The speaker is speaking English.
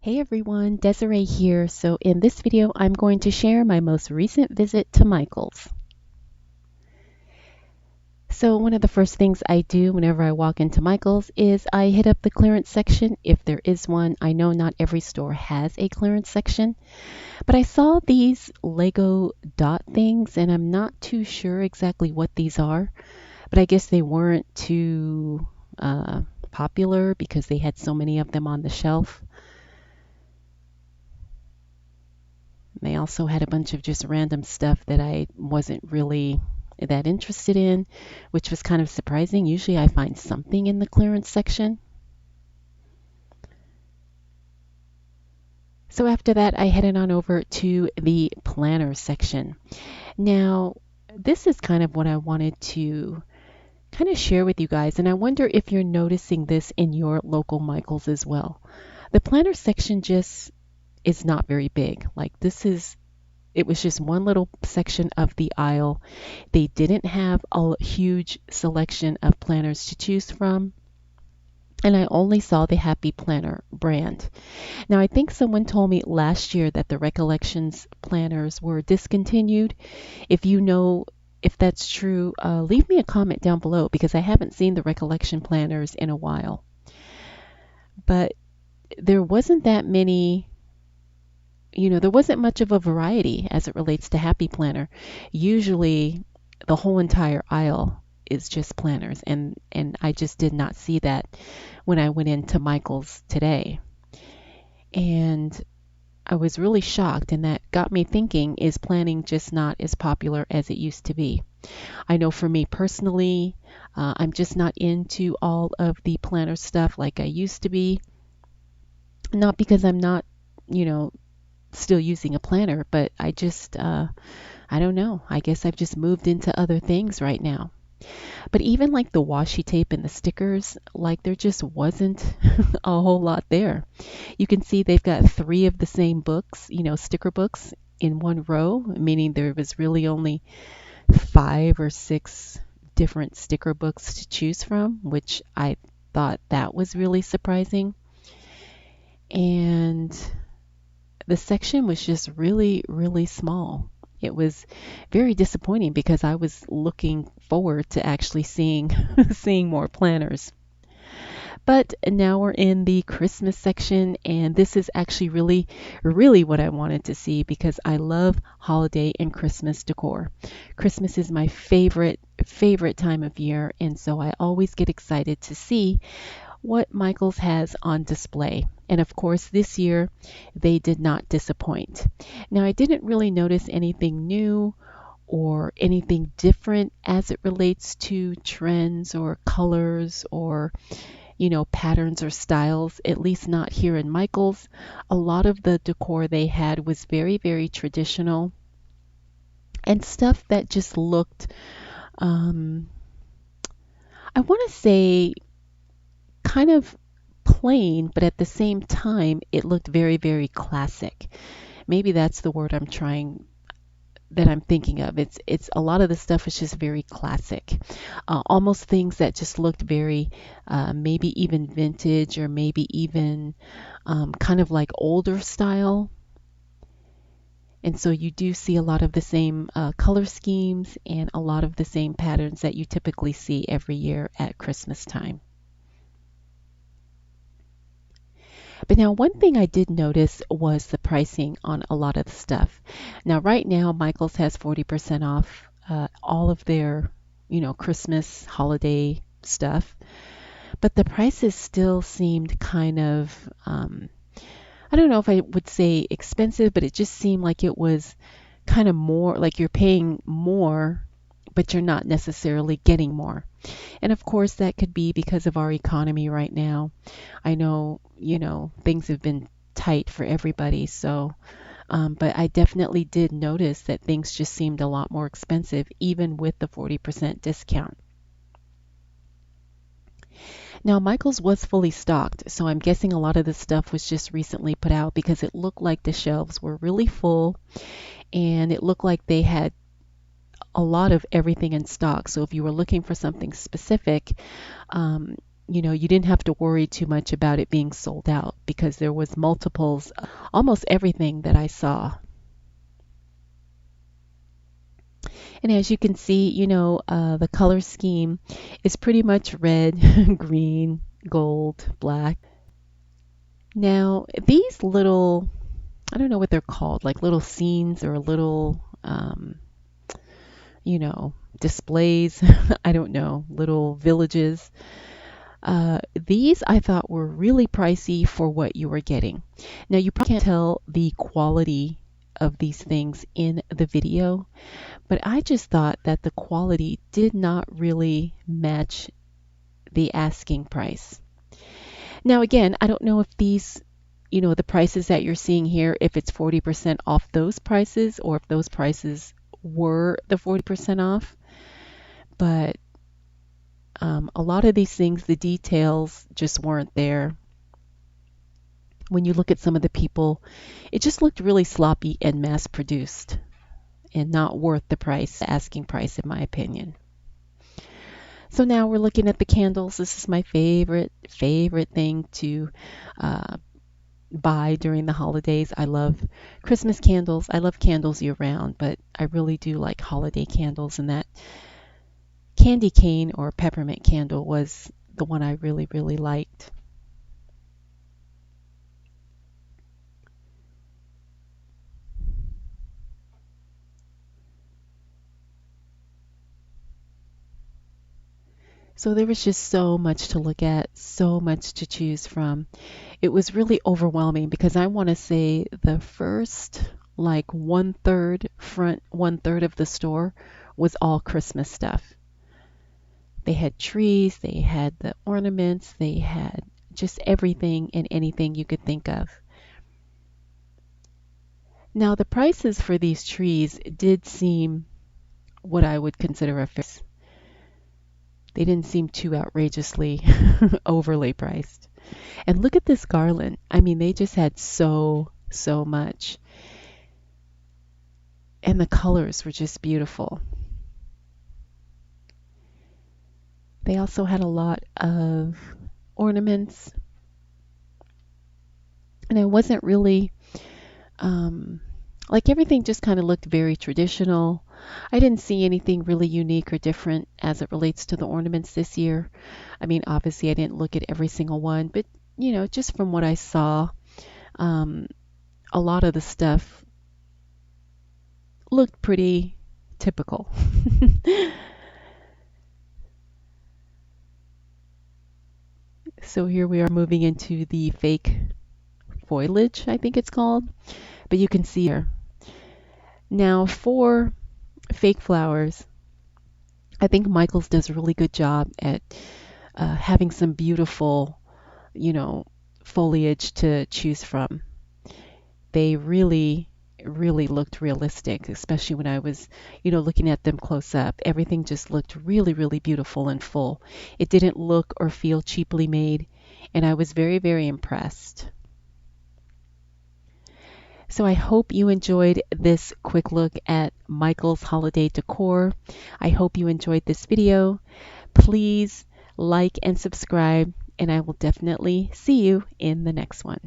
Hey everyone, Desiree here. So in this video, I'm going to share my most recent visit to Michael's. So one of the first things I do whenever I walk into Michael's is I hit up the clearance section if there is one. I know not every store has a clearance section, but I saw these Lego dot things and I'm not too sure exactly what these are, but I guess they weren't too popular because they had so many of them on the shelf. They also had a bunch of just random stuff that I wasn't really that interested in, which was kind of surprising. Usually I find something in the clearance section. So after that, I headed on over to the planner section. Now, this is kind of what I wanted to kind of share with you guys, and I wonder if you're noticing this in your local Michaels as well. The planner section just is not very big. It was just one little section of the aisle. They didn't have a huge selection of planners to choose from, and I only saw the Happy Planner brand. Now, I think someone told me last year that the Recollections planners were discontinued. If you know if that's true, leave me a comment down below because I haven't seen the Recollection planners in a while. But there wasn't that many. There wasn't much of a variety as it relates to Happy Planner. Usually, the whole entire aisle is just planners, and I just did not see that when I went into Michael's today. And I was really shocked, and that got me thinking, is planning just not as popular as it used to be? I know for me personally, I'm just not into all of the planner stuff like I used to be. Not because I'm not, you know, still using a planner, but I don't know. I guess I've just moved into other things right now. But even like the washi tape and the stickers, like there just wasn't a whole lot there. You can see they've got three of the same books, sticker books in one row, meaning there was really only five or six different sticker books to choose from, which I thought that was really surprising. And the section was just really, really small. It was very disappointing because I was looking forward to actually seeing seeing more planners. But now we're in the Christmas section, and this is actually really, really what I wanted to see because I love holiday and Christmas decor. Christmas is my favorite time of year, and so I always get excited to see what Michaels has on display. And of course, this year they did not disappoint. Now, I didn't really notice anything new or anything different as it relates to trends or colors or patterns or styles, at least not here in Michael's. A lot of the decor they had was very, very traditional and stuff that just looked, um, I want to say, kind of plain, but at the same time, it looked very, very classic. Maybe that's the word that I'm thinking of. It's a lot of the stuff is just very classic, almost things that just looked very, maybe even vintage or maybe even kind of like older style. And so you do see a lot of the same color schemes and a lot of the same patterns that you typically see every year at Christmas time. But now, one thing I did notice was the pricing on a lot of the stuff. Now, right now, Michaels has 40% off all of their, Christmas holiday stuff. But the prices still seemed kind of, I don't know if I would say expensive, but it just seemed like it was kind of more, like you're paying more, but you're not necessarily getting more. And of course, that could be because of our economy right now. I know, things have been tight for everybody. But I definitely did notice that things just seemed a lot more expensive, even with the 40% discount. Now, Michael's was fully stocked, so I'm guessing a lot of the stuff was just recently put out because it looked like the shelves were really full and it looked like they had a lot of everything in stock. So if you were looking for something specific, um, you didn't have to worry too much about it being sold out because there was multiples, almost everything that I saw. And as you can see, the color scheme is pretty much red, green, gold, black. Now, these little, I don't know what they're called, like little scenes or little, displays. I don't know, little villages. These I thought were really pricey for what you were getting. Now, you probably can't tell the quality of these things in the video, but I just thought that the quality did not really match the asking price. Now, again, I don't know if these, the prices that you're seeing here, if it's 40% off those prices or if those prices were the 40% off. But a lot of these things, the details just weren't there. When you look at some of the people, it just looked really sloppy and mass produced and not worth the price, the asking price, in my opinion. So now we're looking at the candles. This is my favorite thing to buy during the holidays. I love Christmas candles. I love candles year round, but I really do like holiday candles, and that candy cane or peppermint candle was the one I really, really liked. So there was just so much to look at, so much to choose from. It was really overwhelming because I want to say the first like one third front, one third of the store was all Christmas stuff. They had trees, they had the ornaments, they had just everything and anything you could think of. Now, the prices for these trees did seem what I would consider a fair. They didn't seem too outrageously overly priced. And look at this garland. I mean, they just had so much. And the colors were just beautiful. They also had a lot of ornaments. And it wasn't really, like everything just kind of looked very traditional. I didn't see anything really unique or different as it relates to the ornaments this year. I mean, obviously, I didn't look at every single one, but just from what I saw, um, a lot of the stuff looked pretty typical. So here we are moving into the fake foliage, I think it's called, but you can see here. Now for fake flowers, I think Michaels does a really good job at having some beautiful, you know, foliage to choose from. They really looked realistic, especially when I was, looking at them close up. Everything just looked really beautiful and full. It didn't look or feel cheaply made, and I was very impressed. So I hope you enjoyed this quick look at Michael's holiday decor. I hope you enjoyed this video. Please like and subscribe, and I will definitely see you in the next one.